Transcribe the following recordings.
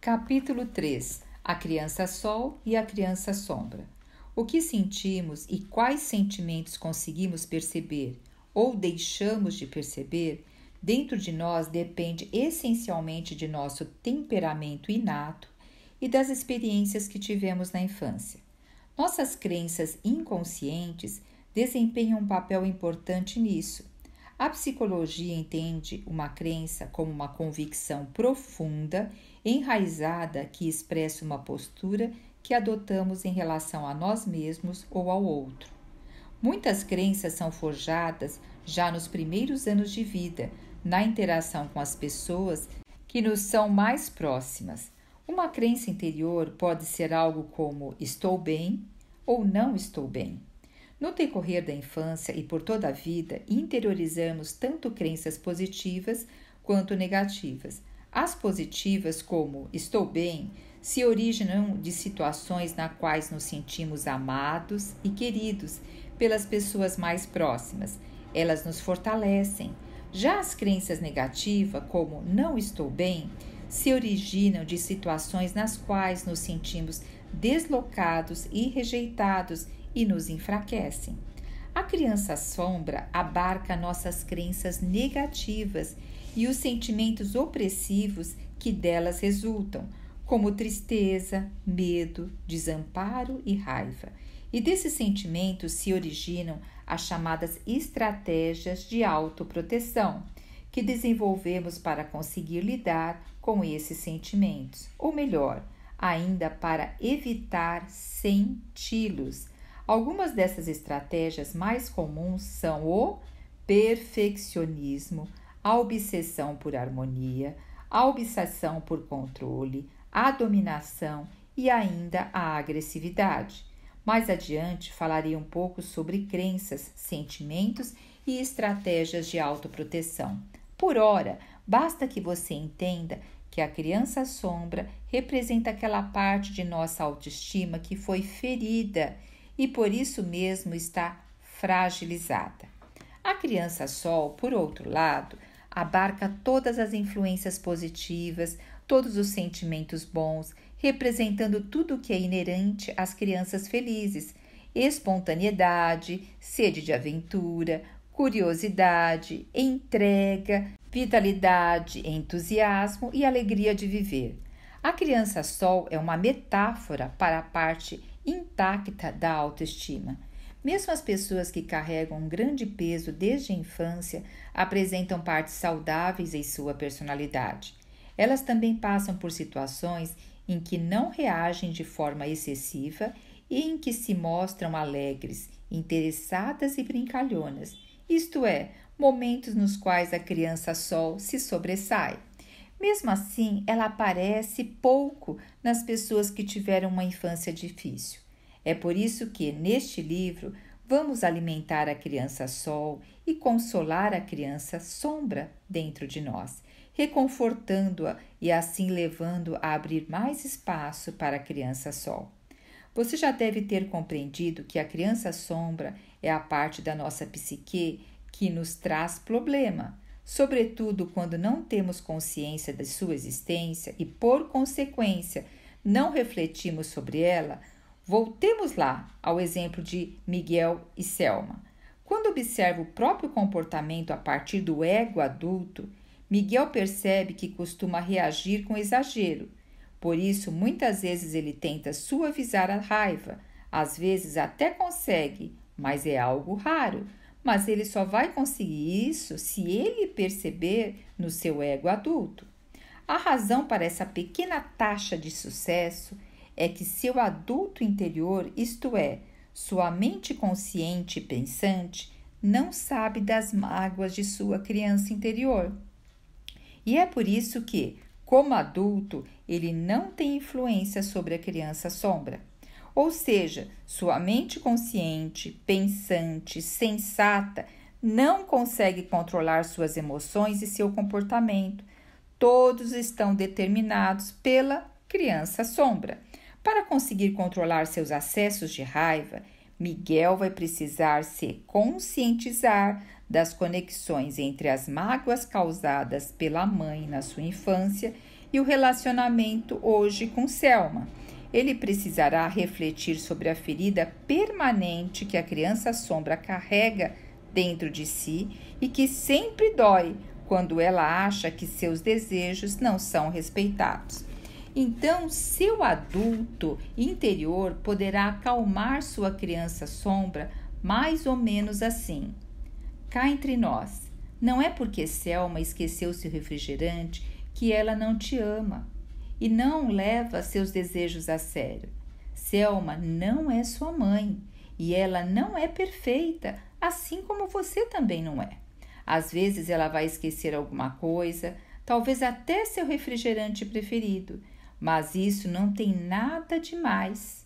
Capítulo 3. A criança sol e a criança sombra. O que sentimos e quais sentimentos conseguimos perceber ou deixamos de perceber dentro de nós depende essencialmente de nosso temperamento inato e das experiências que tivemos na infância. Nossas crenças inconscientes desempenham um papel importante nisso. A psicologia entende uma crença como uma convicção profunda, enraizada, que expressa uma postura que adotamos em relação a nós mesmos ou ao outro. Muitas crenças são forjadas já nos primeiros anos de vida, na interação com as pessoas que nos são mais próximas. Uma crença interior pode ser algo como estou bem ou não estou bem. No decorrer da infância e por toda a vida, interiorizamos tanto crenças positivas quanto negativas. As positivas, como estou bem, se originam de situações nas quais nos sentimos amados e queridos pelas pessoas mais próximas. Elas nos fortalecem. Já as crenças negativas, como não estou bem, se originam de situações nas quais nos sentimos deslocados e rejeitados e nos enfraquecem. A criança sombra abarca nossas crenças negativas e os sentimentos opressivos que delas resultam, como tristeza, medo, desamparo e raiva. E desses sentimentos se originam as chamadas estratégias de autoproteção, que desenvolvemos para conseguir lidar com esses sentimentos, ou melhor, ainda para evitar senti-los. Algumas dessas estratégias mais comuns são o perfeccionismo, a obsessão por harmonia, a obsessão por controle, a dominação e ainda a agressividade. Mais adiante falarei um pouco sobre crenças, sentimentos e estratégias de autoproteção. Por ora, basta que você entenda que a criança sombra representa aquela parte de nossa autoestima que foi ferida e por isso mesmo está fragilizada. A criança sol, por outro lado, abarca todas as influências positivas, todos os sentimentos bons, representando tudo o que é inerente às crianças felizes: espontaneidade, sede de aventura, curiosidade, entrega, vitalidade, entusiasmo e alegria de viver. A criança sol é uma metáfora para a parte intacta da autoestima. Mesmo as pessoas que carregam um grande peso desde a infância apresentam partes saudáveis em sua personalidade. Elas também passam por situações em que não reagem de forma excessiva e em que se mostram alegres, interessadas e brincalhonas, isto é, momentos nos quais a criança sol se sobressai. Mesmo assim, ela aparece pouco nas pessoas que tiveram uma infância difícil. É por isso que, neste livro, vamos alimentar a criança sol e consolar a criança sombra dentro de nós, reconfortando-a e assim levando a abrir mais espaço para a criança sol. Você já deve ter compreendido que a criança sombra é a parte da nossa psique que nos traz problema, sobretudo quando não temos consciência de sua existência e, por consequência, não refletimos sobre ela. Voltemos lá ao exemplo de Miguel e Selma. Quando observa o próprio comportamento a partir do ego adulto, Miguel percebe que costuma reagir com exagero. Por isso, muitas vezes ele tenta suavizar a raiva. Às vezes até consegue, mas é algo raro. Mas ele só vai conseguir isso se ele perceber no seu ego adulto. A razão para essa pequena taxa de sucesso é que seu adulto interior, isto é, sua mente consciente e pensante, não sabe das mágoas de sua criança interior. E é por isso que, como adulto, ele não tem influência sobre a criança sombra. Ou seja, sua mente consciente, pensante, sensata, não consegue controlar suas emoções e seu comportamento. Todos estão determinados pela criança sombra. Para conseguir controlar seus acessos de raiva, Miguel vai precisar se conscientizar das conexões entre as mágoas causadas pela mãe na sua infância e o relacionamento hoje com Selma. Ele precisará refletir sobre a ferida permanente que a criança sombra carrega dentro de si e que sempre dói quando ela acha que seus desejos não são respeitados. Então, seu adulto interior poderá acalmar sua criança sombra mais ou menos assim. Cá entre nós, não é porque Selma esqueceu seu refrigerante que ela não te ama e não leva seus desejos a sério. Selma não é sua mãe e ela não é perfeita, assim como você também não é. Às vezes ela vai esquecer alguma coisa, talvez até seu refrigerante preferido, mas isso não tem nada de mais.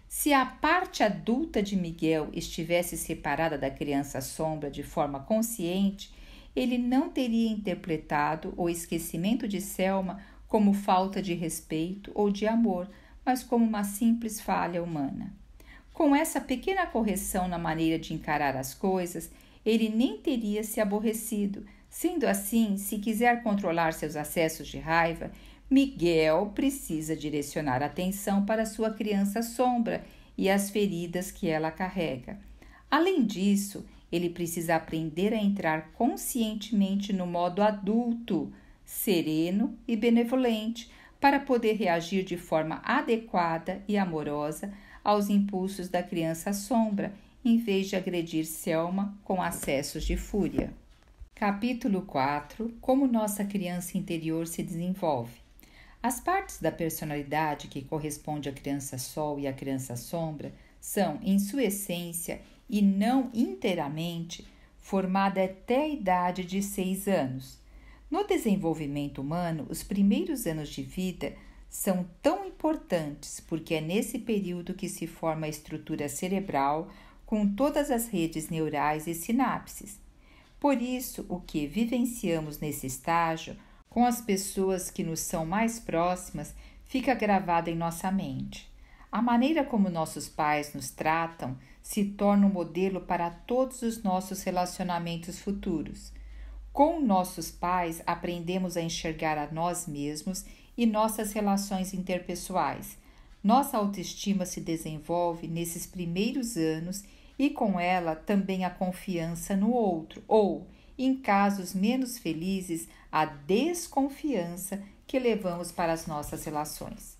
Se a parte adulta de Miguel estivesse separada da criança sombra de forma consciente, ele não teria interpretado o esquecimento de Selma como falta de respeito ou de amor, mas como uma simples falha humana. Com essa pequena correção na maneira de encarar as coisas, ele nem teria se aborrecido. Sendo assim, se quiser controlar seus acessos de raiva, Miguel precisa direcionar a atenção para sua criança sombra e as feridas que ela carrega. Além disso, ele precisa aprender a entrar conscientemente no modo adulto, sereno e benevolente, para poder reagir de forma adequada e amorosa aos impulsos da criança sombra, em vez de agredir Selma com acessos de fúria. Capítulo 4. Como nossa criança interior se desenvolve. As partes da personalidade que correspondem à criança sol e à criança sombra são, em sua essência e não inteiramente, formadas até a idade de 6 anos. No desenvolvimento humano, os primeiros anos de vida são tão importantes porque é nesse período que se forma a estrutura cerebral com todas as redes neurais e sinapses. Por isso, o que vivenciamos nesse estágio com as pessoas que nos são mais próximas fica gravado em nossa mente. A maneira como nossos pais nos tratam se torna um modelo para todos os nossos relacionamentos futuros. Com nossos pais, aprendemos a enxergar a nós mesmos e nossas relações interpessoais. Nossa autoestima se desenvolve nesses primeiros anos e com ela também a confiança no outro, ou, em casos menos felizes, a desconfiança que levamos para as nossas relações.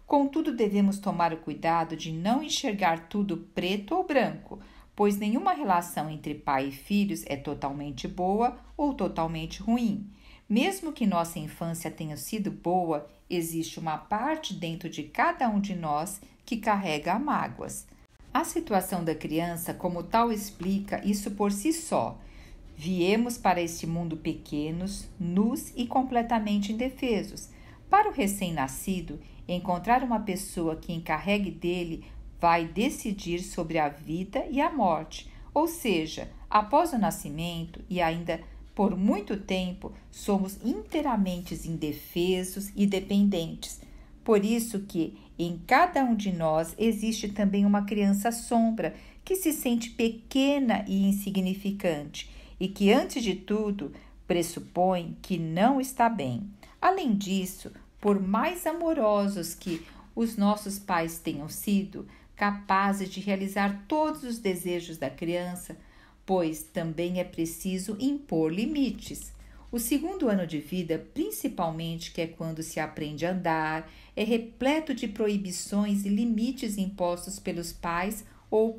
Contudo, devemos tomar o cuidado de não enxergar tudo preto ou branco, pois nenhuma relação entre pai e filhos é totalmente boa ou totalmente ruim. Mesmo que nossa infância tenha sido boa, existe uma parte dentro de cada um de nós que carrega mágoas. A situação da criança, como tal, explica isso por si só. Viemos para este mundo pequenos, nus e completamente indefesos. Para o recém-nascido, encontrar uma pessoa que encarregue dele vai decidir sobre a vida e a morte, ou seja, após o nascimento e ainda por muito tempo, somos inteiramente indefesos e dependentes. Por isso que em cada um de nós existe também uma criança sombra que se sente pequena e insignificante e que, antes de tudo, pressupõe que não está bem. Além disso, por mais amorosos que os nossos pais tenham sido, capazes de realizar todos os desejos da criança, pois também é preciso impor limites. O segundo ano de vida, principalmente, que é quando se aprende a andar, é repleto de proibições e limites impostos pelos pais ou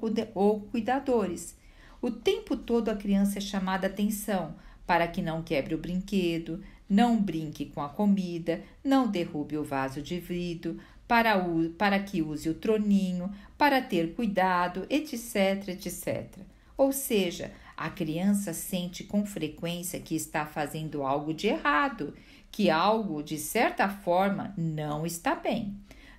cuidadores. O tempo todo a criança é chamada a atenção para que não quebre o brinquedo, não brinque com a comida, não derrube o vaso de vidro, para que use o troninho, para ter cuidado, etc, etc. Ou seja, a criança sente com frequência que está fazendo algo de errado, que algo, de certa forma, não está bem.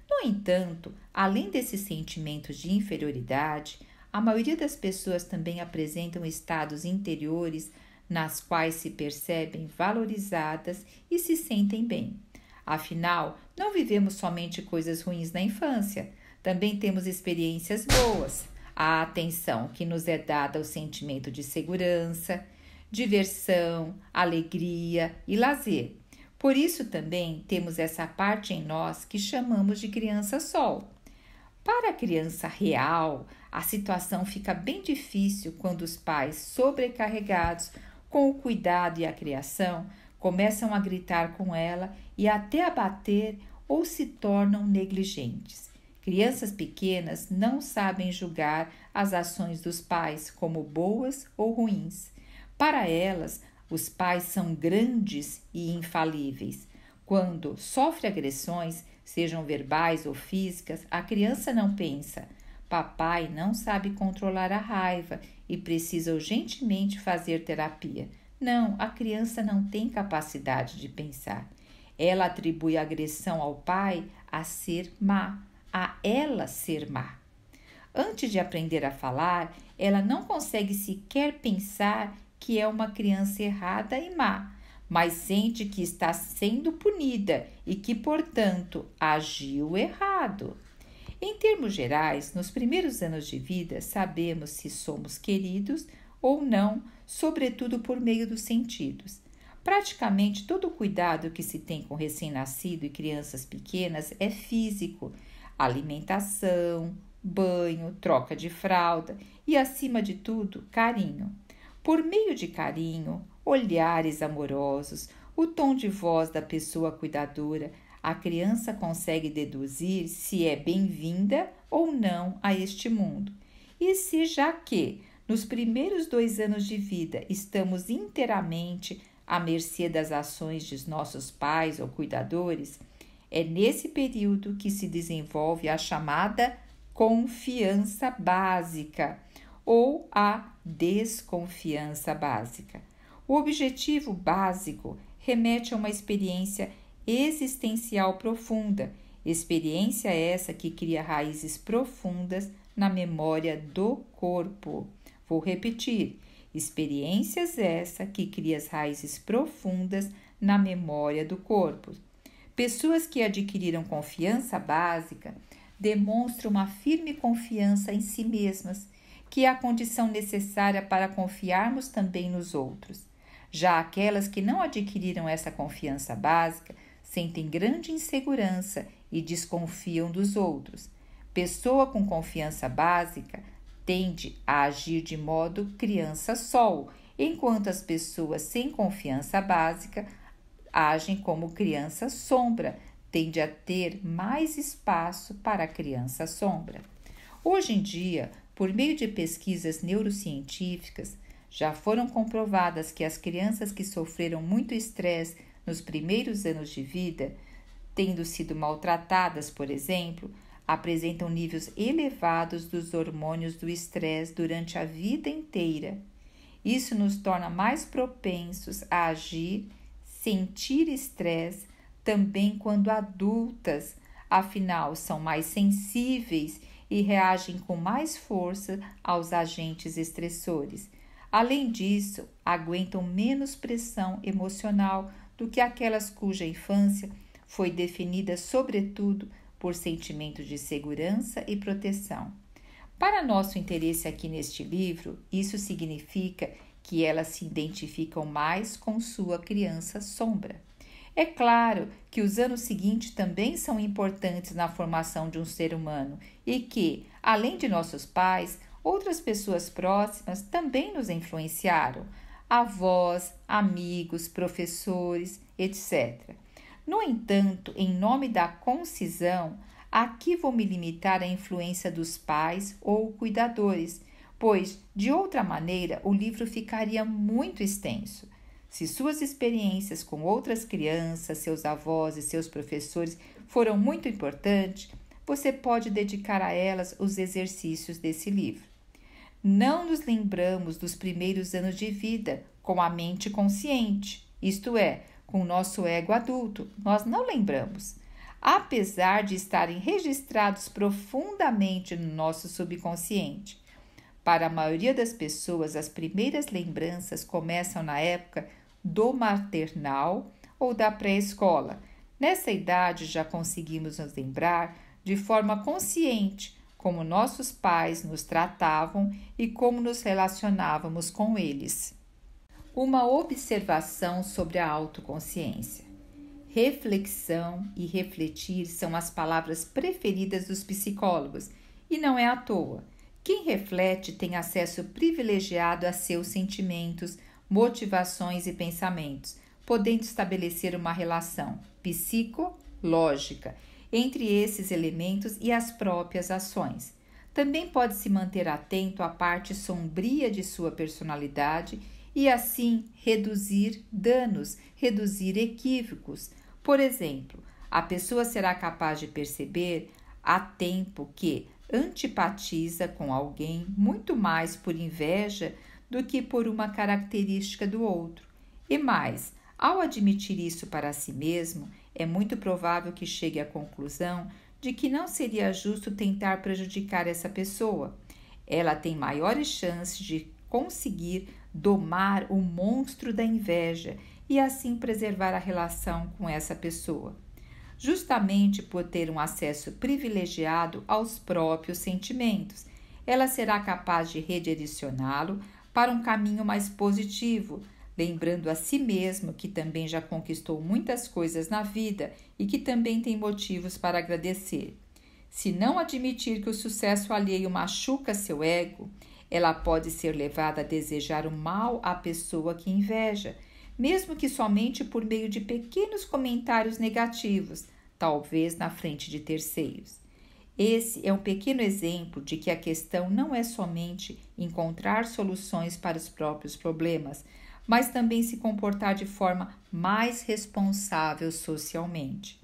No entanto, além desses sentimentos de inferioridade, a maioria das pessoas também apresentam estados interiores nas quais se percebem valorizadas e se sentem bem. Afinal, não vivemos somente coisas ruins na infância, também temos experiências boas. A atenção que nos é dada ao sentimento de segurança, diversão, alegria e lazer. Por isso também temos essa parte em nós que chamamos de criança-sol. Para a criança real, a situação fica bem difícil quando os pais, sobrecarregados com o cuidado e a criação, começam a gritar com ela e até a bater ou se tornam negligentes. Crianças pequenas não sabem julgar as ações dos pais como boas ou ruins. Para elas, os pais são grandes e infalíveis. Quando sofre agressões, sejam verbais ou físicas, a criança não pensa: papai não sabe controlar a raiva e precisa urgentemente fazer terapia. Não, a criança não tem capacidade de pensar. Ela atribui a agressão ao pai a ser má, a ela ser má. Antes de aprender a falar, ela não consegue sequer pensar que é uma criança errada e má, mas sente que está sendo punida e que, portanto, agiu errado. Em termos gerais, nos primeiros anos de vida, sabemos se somos queridos ou não, sobretudo por meio dos sentidos. Praticamente todo o cuidado que se tem com recém-nascido e crianças pequenas é físico: alimentação, banho, troca de fralda e, acima de tudo, carinho. Por meio de carinho, olhares amorosos, o tom de voz da pessoa cuidadora, a criança consegue deduzir se é bem-vinda ou não a este mundo. E se, já que nos primeiros 2 anos de vida estamos inteiramente à mercê das ações de nossos pais ou cuidadores, é nesse período que se desenvolve a chamada confiança básica ou a desconfiança básica. O objetivo básico remete a uma experiência existencial profunda, experiência essa que cria raízes profundas na memória do corpo. Vou repetir: experiências essa que cria as raízes profundas na memória do corpo. Pessoas que adquiriram confiança básica demonstram uma firme confiança em si mesmas, que é a condição necessária para confiarmos também nos outros. Já aquelas que não adquiriram essa confiança básica sentem grande insegurança e desconfiam dos outros. Pessoa com confiança básica tende a agir de modo criança-sol, enquanto as pessoas sem confiança básica agem como criança-sombra, tende a ter mais espaço para a criança-sombra. Hoje em dia, por meio de pesquisas neurocientíficas, já foram comprovadas que as crianças que sofreram muito estresse nos primeiros anos de vida, tendo sido maltratadas, por exemplo, apresentam níveis elevados dos hormônios do estresse durante a vida inteira. Isso nos torna mais propensos a agir, sentir estresse, também quando adultas, afinal são mais sensíveis e reagem com mais força aos agentes estressores. Além disso, aguentam menos pressão emocional do que aquelas cuja infância foi definida sobretudo por sentimentos de segurança e proteção. Para nosso interesse aqui neste livro, isso significa que elas se identificam mais com sua criança-sombra. É claro que os anos seguintes também são importantes na formação de um ser humano e que, além de nossos pais, outras pessoas próximas também nos influenciaram: avós, amigos, professores, etc. No entanto, em nome da concisão, aqui vou me limitar à influência dos pais ou cuidadores, pois, de outra maneira, o livro ficaria muito extenso. Se suas experiências com outras crianças, seus avós e seus professores foram muito importantes, você pode dedicar a elas os exercícios desse livro. Não nos lembramos dos primeiros anos de vida com a mente consciente, isto é, com o nosso ego adulto. Nós não lembramos, apesar de estarem registrados profundamente no nosso subconsciente. Para a maioria das pessoas, as primeiras lembranças começam na época do maternal ou da pré-escola. Nessa idade já conseguimos nos lembrar de forma consciente como nossos pais nos tratavam e como nos relacionávamos com eles. Uma observação sobre a autoconsciência. Reflexão e refletir são as palavras preferidas dos psicólogos, e não é à toa. Quem reflete tem acesso privilegiado a seus sentimentos, motivações e pensamentos, podendo estabelecer uma relação psicológica entre esses elementos e as próprias ações. Também pode se manter atento à parte sombria de sua personalidade e assim reduzir danos, reduzir equívocos. Por exemplo, a pessoa será capaz de perceber a tempo que antipatiza com alguém muito mais por inveja do que por uma característica do outro. E mais, ao admitir isso para si mesmo, é muito provável que chegue à conclusão de que não seria justo tentar prejudicar essa pessoa. Ela tem maiores chances de conseguir domar o monstro da inveja e assim preservar a relação com essa pessoa. Justamente por ter um acesso privilegiado aos próprios sentimentos, ela será capaz de redirecioná-lo para um caminho mais positivo, lembrando a si mesmo que também já conquistou muitas coisas na vida e que também tem motivos para agradecer. Se não admitir que o sucesso alheio machuca seu ego, ela pode ser levada a desejar o mal à pessoa que inveja, mesmo que somente por meio de pequenos comentários negativos, talvez na frente de terceiros. Esse é um pequeno exemplo de que a questão não é somente encontrar soluções para os próprios problemas, mas também se comportar de forma mais responsável socialmente.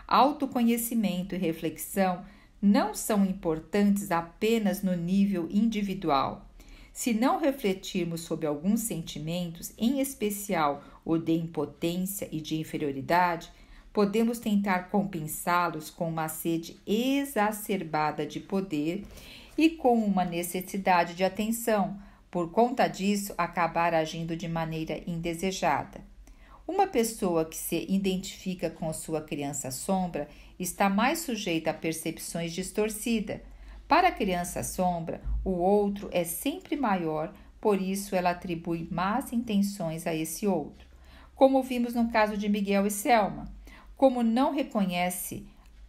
Autoconhecimento e reflexão não são importantes apenas no nível individual. Se não refletirmos sobre alguns sentimentos, em especial o de impotência e de inferioridade, podemos tentar compensá-los com uma sede exacerbada de poder e com uma necessidade de atenção, por conta disso acabar agindo de maneira indesejada. Uma pessoa que se identifica com sua criança sombra está mais sujeita a percepções distorcidas. Para a criança sombra, o outro é sempre maior, por isso ela atribui más intenções a esse outro. Como vimos no caso de Miguel e Selma. Como não reconhece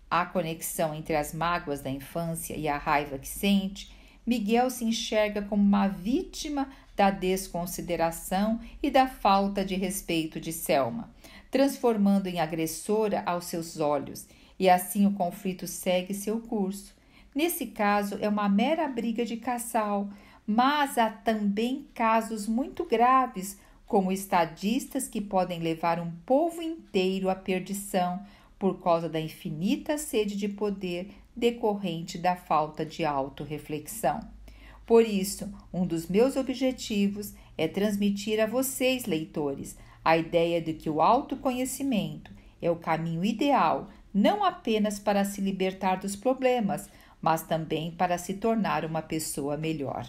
a conexão entre as mágoas da infância e a raiva que sente, Miguel se enxerga como uma vítima da desconsideração e da falta de respeito de Selma, transformando em agressora aos seus olhos, e assim o conflito segue seu curso. Nesse caso, é uma mera briga de casal, mas há também casos muito graves, como estadistas que podem levar um povo inteiro à perdição por causa da infinita sede de poder decorrente da falta de autorreflexão. Por isso, um dos meus objetivos é transmitir a vocês, leitores, a ideia de que o autoconhecimento é o caminho ideal, não apenas para se libertar dos problemas, mas também para se tornar uma pessoa melhor.